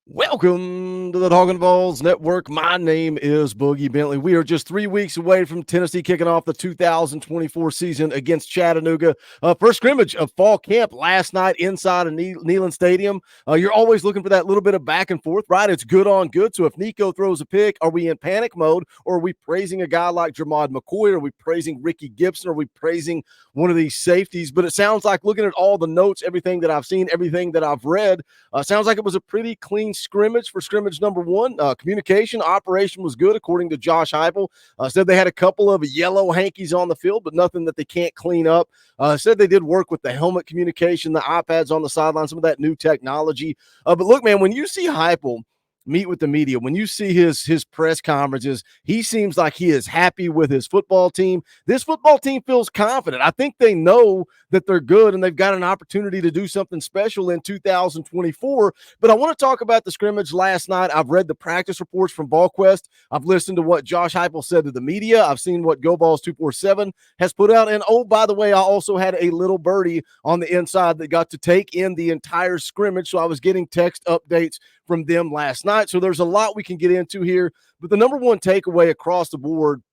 Welcome to the Talkin VAWLS Network. My name is Boogie Bentley. We are just 3 weeks away from Tennessee kicking off the 2024 season against Chattanooga. First scrimmage of fall camp last night inside of Neyland Stadium. You're always looking for that little bit of back and forth, right? It's good on good. So if Nico throws a pick, are we in panic mode, or are we praising a guy like Jermod McCoy? Are we praising Ricky Gibson? Are we praising one of these safeties? But it sounds like, looking at all the notes, everything that I've seen, everything that I've read, sounds like it was a pretty clean scrimmage for scrimmage number one. Communication operation was good, according to Josh Heupel. Said they had a couple of yellow hankies on the field, but nothing that they can't clean up. Said they did work with the helmet communication, the iPads on the sideline, some of that new technology. But look, man, when you see Heupel meet with the media, when you see his press conferences, he seems like he is happy with his football team. This football team feels confident. I think they know that they're good and they've got an opportunity to do something special in 2024. But I want to talk about the scrimmage last night. I've read the practice reports from VolQuest. I've listened to what Josh Heupel said to the media. I've seen what Go Vols 247 has put out. And oh, by the way, I also had a little birdie on the inside that got to take in the entire scrimmage. So I was getting text updates from them last night. So there's a lot we can get into here. But the number one takeaway across the board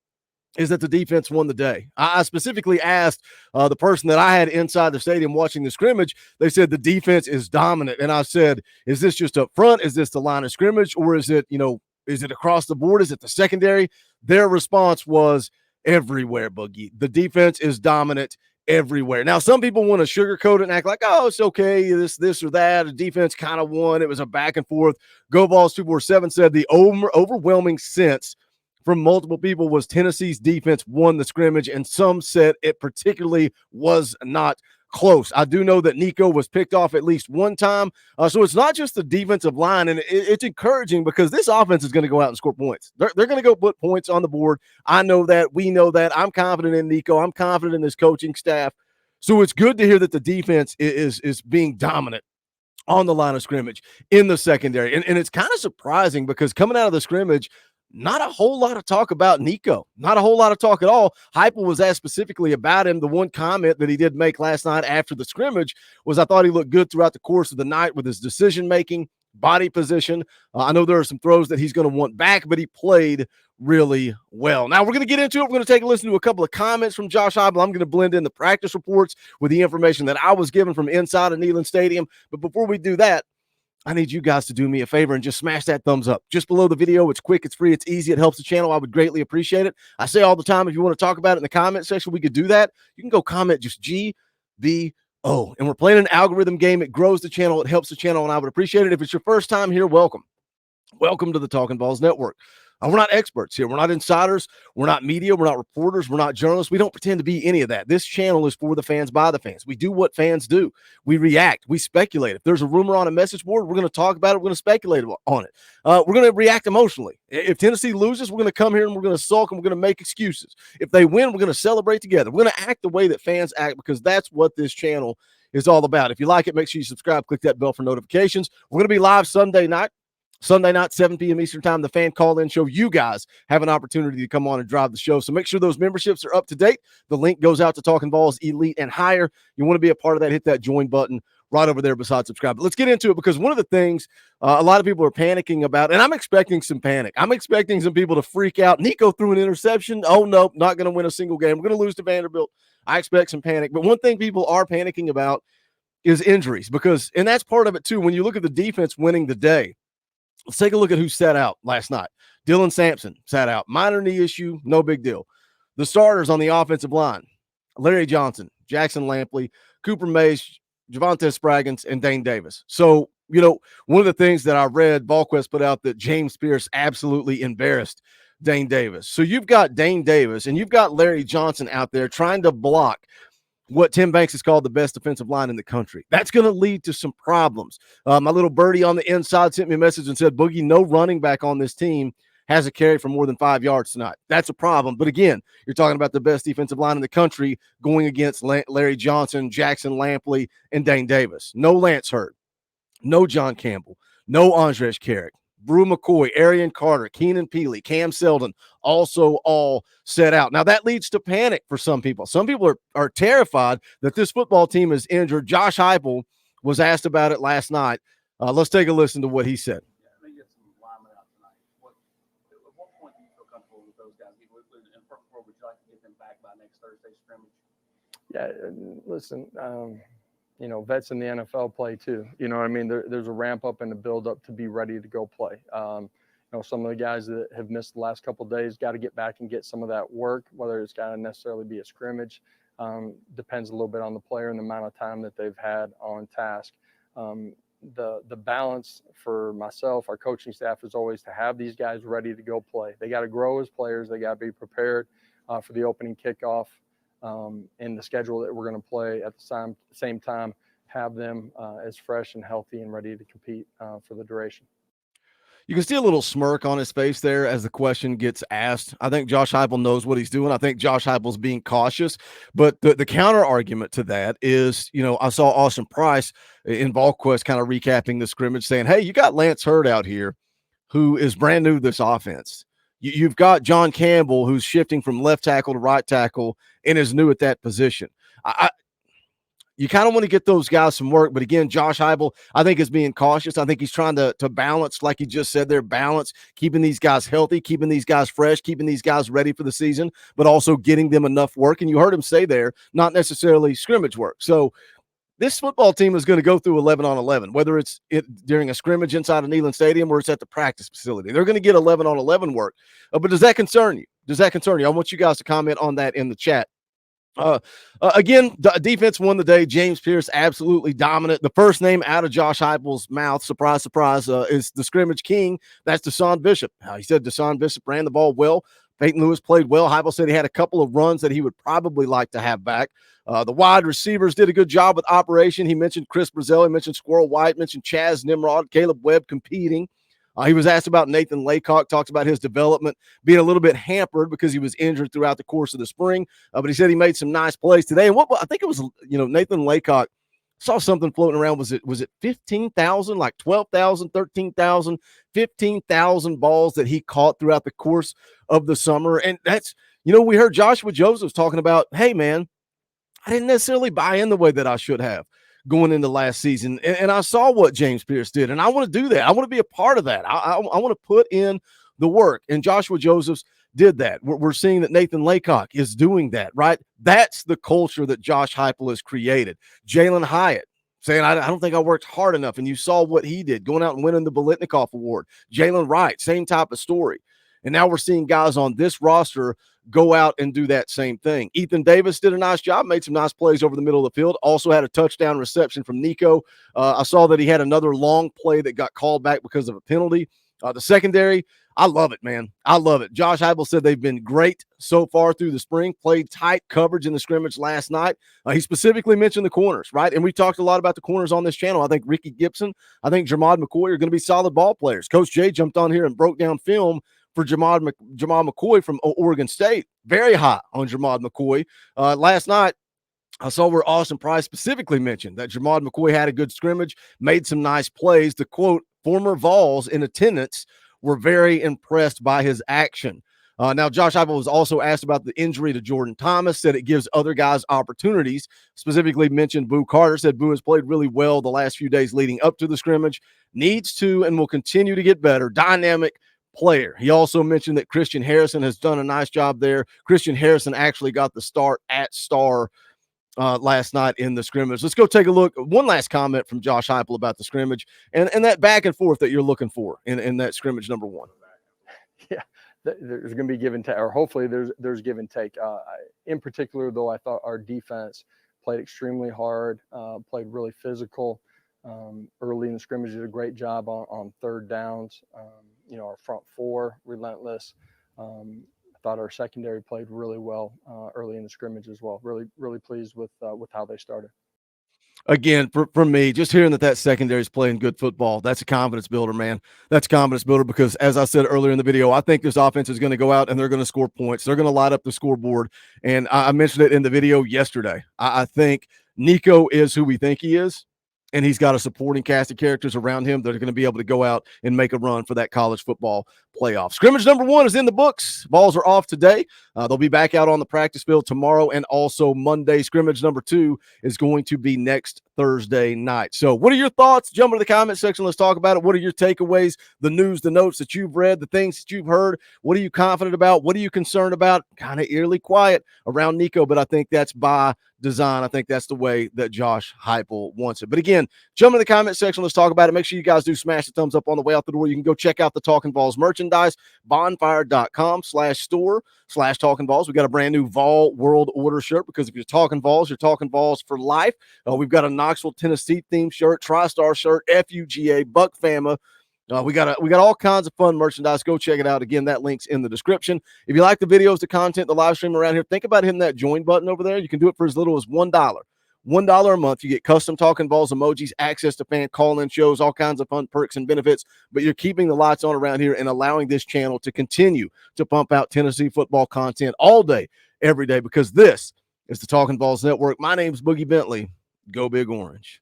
is that the defense won the day. I specifically asked the person that I had inside the stadium watching the scrimmage. They said the defense is dominant. And I said, is this just up front? Is this the line of scrimmage? Or is it, is it across the board? Is it the secondary? Their response was everywhere, Boogie. The defense is dominant everywhere. Now, some people want to sugarcoat it and act like, oh, it's okay, this or that. The defense kind of won. It was a back and forth. Go Vols 247 said the overwhelming sense from multiple people was Tennessee's defense won the scrimmage, and some said it particularly was not close. I do know that Nico was picked off at least one time. So it's not just the defensive line, and it's encouraging because this offense is going to go out and score points. They're going to go put points on the board. I know that. We know that. I'm confident in Nico. I'm confident in this coaching staff. So it's good to hear that the defense is being dominant on the line of scrimmage in the secondary. And it's kind of surprising because coming out of the scrimmage, not a whole lot of talk about Nico. Not a whole lot of talk at all. Heupel was asked specifically about him. The one comment that he did make last night after the scrimmage was, I thought he looked good throughout the course of the night with his decision-making, body position. I know there are some throws that he's going to want back, but he played really well. Now, we're going to get into it. We're going to take a listen to a couple of comments from Josh Heupel. I'm going to blend in the practice reports with the information that I was given from inside of Neyland Stadium. But before we do that, I need you guys to do me a favor and just smash that thumbs up just below the video. It's quick, it's free, it's easy, it helps the channel. I would greatly appreciate it. I say all the time, if you want to talk about it in the comment section, we could do that. You can go comment just GVO. And we're playing an algorithm game. It grows the channel, it helps the channel, and I would appreciate it. If it's your first time here, welcome. Welcome to the Talkin VAWLS Network. We're not experts here. We're not insiders. We're not media. We're not reporters. We're not journalists. We don't pretend to be any of that. This channel is for the fans, by the fans. We do what fans do. We react. We speculate. If there's a rumor on a message board, we're going to talk about it. We're going to speculate on it. We're going to react emotionally. If Tennessee loses, we're going to come here and we're going to sulk and we're going to make excuses. If they win, we're going to celebrate together. We're going to act the way that fans act because that's what this channel is all about. If you like it, make sure you subscribe. Click that bell for notifications. We're going to be live Sunday night, 7 p.m. Eastern time, the fan call-in show. You guys have an opportunity to come on and drive the show. So make sure those memberships are up to date. The link goes out to Talkin VAWLS Elite and higher. You want to be a part of that, hit that join button right over there beside subscribe. But let's get into it because one of the things a lot of people are panicking about, and I'm expecting some panic. I'm expecting some people to freak out. Nico threw an interception. Oh, no, not going to win a single game. We're going to lose to Vanderbilt. I expect some panic. But one thing people are panicking about is injuries and that's part of it too. When you look at the defense winning the day, let's take a look at who sat out last night. Dylan Sampson sat out. Minor knee issue, no big deal. The starters on the offensive line, Larry Johnson, Jackson Lampley, Cooper Mays, Javonte Spraggins, and Dane Davis. So, one of the things that I read, VolQuest put out that James Pierce absolutely embarrassed Dane Davis. So you've got Dane Davis and you've got Larry Johnson out there trying to block what Tim Banks has called the best defensive line in the country. That's going to lead to some problems. My little birdie on the inside sent me a message and said, Boogie, no running back on this team has a carry for more than 5 yards tonight. That's a problem. But again, you're talking about the best defensive line in the country going against Larry Johnson, Jackson Lampley, and Dane Davis. No Lance Hurd, no John Campbell, no Andrej Carrick, Brew McCoy, Arian Carter, Keenan Peely, Cam Seldon, also all set out. Now, that leads to panic for some people. Some people are terrified that this football team is injured. Josh Heupel was asked about it last night. Let's take a listen to what he said. Yeah, listen, vets in the NFL play too. You know what I mean? There's a ramp up and a build up to be ready to go play. Some of the guys that have missed the last couple of days got to get back and get some of that work, whether it's got to necessarily be a scrimmage. Depends a little bit on the player and the amount of time that they've had on task. The balance for myself, our coaching staff, is always to have these guys ready to go play. They got to grow as players. They got to be prepared for the opening kickoff. In the schedule that we're going to play at the same time, have them as fresh and healthy and ready to compete for the duration. You can see a little smirk on his face there as the question gets asked. I think Josh Heupel knows what he's doing. I think Josh Heupel's being cautious. But the counter argument to that is, I saw Austin Price in VolQuest kind of recapping the scrimmage saying, hey, you got Lance Hurd out here who is brand new to this offense. You've got John Campbell who's shifting from left tackle to right tackle and is new at that position. You kind of want to get those guys some work. But again, Josh Heupel, I think, is being cautious. I think he's trying to balance, like he just said there, balance, keeping these guys healthy, keeping these guys fresh, keeping these guys ready for the season, but also getting them enough work. And you heard him say there, not necessarily scrimmage work. So this football team is going to go through 11 on 11, whether it's during a scrimmage inside of Neyland Stadium or it's at the practice facility. They're going to get 11 on 11 work. But does that concern you? Does that concern you? I want you guys to comment on that in the chat. Again, defense won the day. James Pierce absolutely dominant. The first name out of Josh Heupel's mouth, surprise, surprise, is the scrimmage king. That's Deshaun Bishop. He said Deshaun Bishop ran the ball well. Peyton Lewis played well. Heupel said he had a couple of runs that he would probably like to have back. The wide receivers did a good job with operation. He mentioned Chris Brazell. He mentioned Squirrel White, mentioned Chaz Nimrod, Caleb Webb competing. He was asked about Nathan Laycock, talked about his development being a little bit hampered because he was injured throughout the course of the spring. But he said he made some nice plays today. And what I think it was, Nathan Laycock, saw something floating around. Was it 15,000, like 12,000, 13,000, 15,000 balls that he caught throughout the course of the summer? And that's, we heard Joshua Josephs talking about, hey, man, I didn't necessarily buy in the way that I should have going into last season. And I saw what James Pierce did, and I want to do that. I want to be a part of that. I want to put in the work. And Joshua Josephs did that. We're seeing that Nathan Laycock is doing that, right? That's the culture that Josh Heupel has created. Jalen Hyatt saying, I don't think I worked hard enough. And you saw what he did, going out and winning the Bolitnikoff Award. Jalen Wright, same type of story. And now we're seeing guys on this roster go out and do that same thing. Ethan Davis did a nice job, made some nice plays over the middle of the field. Also had a touchdown reception from Nico. I saw that he had another long play that got called back because of a penalty. The secondary, I love it, man. I love it. Josh Heupel said they've been great so far through the spring, played tight coverage in the scrimmage last night. He specifically mentioned the corners, right? And we talked a lot about the corners on this channel. I think Ricky Gibson, I think Jermod McCoy are going to be solid ball players. Coach Jay jumped on here and broke down film for Jamal McCoy from Oregon State. Very high on Jamal McCoy. Last night, I saw where Austin Price specifically mentioned that Jamal McCoy had a good scrimmage, made some nice plays. The quote, former Vols in attendance were very impressed by his action. Now, Josh Heupel was also asked about the injury to Jordan Thomas, said it gives other guys opportunities, specifically mentioned Boo Carter, said Boo has played really well the last few days leading up to the scrimmage, needs to and will continue to get better, dynamic player. He also mentioned that Christian Harrison has done a nice job there. Christian Harrison actually got the start at star last night in the scrimmage. Let's go take a look. One last comment from Josh Heupel about the scrimmage and that back and forth that you're looking for in that scrimmage number one. Yeah, there's going to be give and take, or hopefully there's give and take. In particular, though, I thought our defense played extremely hard, played really physical. Early in the scrimmage, did a great job on third downs. Our front four, relentless. I thought our secondary played really well early in the scrimmage as well. Really pleased with how they started. Again, for me, just hearing that secondary is playing good football, that's a confidence builder, man. That's a confidence builder because, as I said earlier in the video, I think this offense is going to go out and they're going to score points. They're going to light up the scoreboard. And I mentioned it in the video yesterday. I think Nico is who we think he is, and he's got a supporting cast of characters around him that are going to be able to go out and make a run for that college football playoff. Scrimmage number 1 is in the books. Vols are off today. They'll be back out on the practice field tomorrow and also Monday. Scrimmage number 2 is going to be next Thursday night. So what are your thoughts? Jump into the comment section. Let's talk about it. What are your takeaways, the news, the notes that you've read, the things that you've heard? What are you confident about? What are you concerned about? Kind of eerily quiet around Nico, but I think that's by design. I think that's the way that Josh Heupel wants it. But again, jump in the comment section. Let's talk about it. Make sure you guys do smash the thumbs up on the way out the door. You can go check out the Talkin VAWLS merchandise, bonfire.com/store/Talkin VAWLS. We got a brand new Vol World Order shirt because if you're talking Vols, you're talking Vols for life. We've got a Knoxville, Tennessee themed shirt, TriStar shirt, FUGA, Buck Fama. We got all kinds of fun merchandise. Go check it out. Again, that link's in the description. If you like the videos, the content, the live stream around here, think about hitting that join button over there. You can do it for as little as $1. $1 a month. You get custom Talkin VAWLS emojis, access to fan call-in shows, all kinds of fun perks and benefits, but you're keeping the lights on around here and allowing this channel to continue to pump out Tennessee football content all day, every day, because this is the Talkin VAWLS Network. My name's Boogie Bentley. Go Big Orange.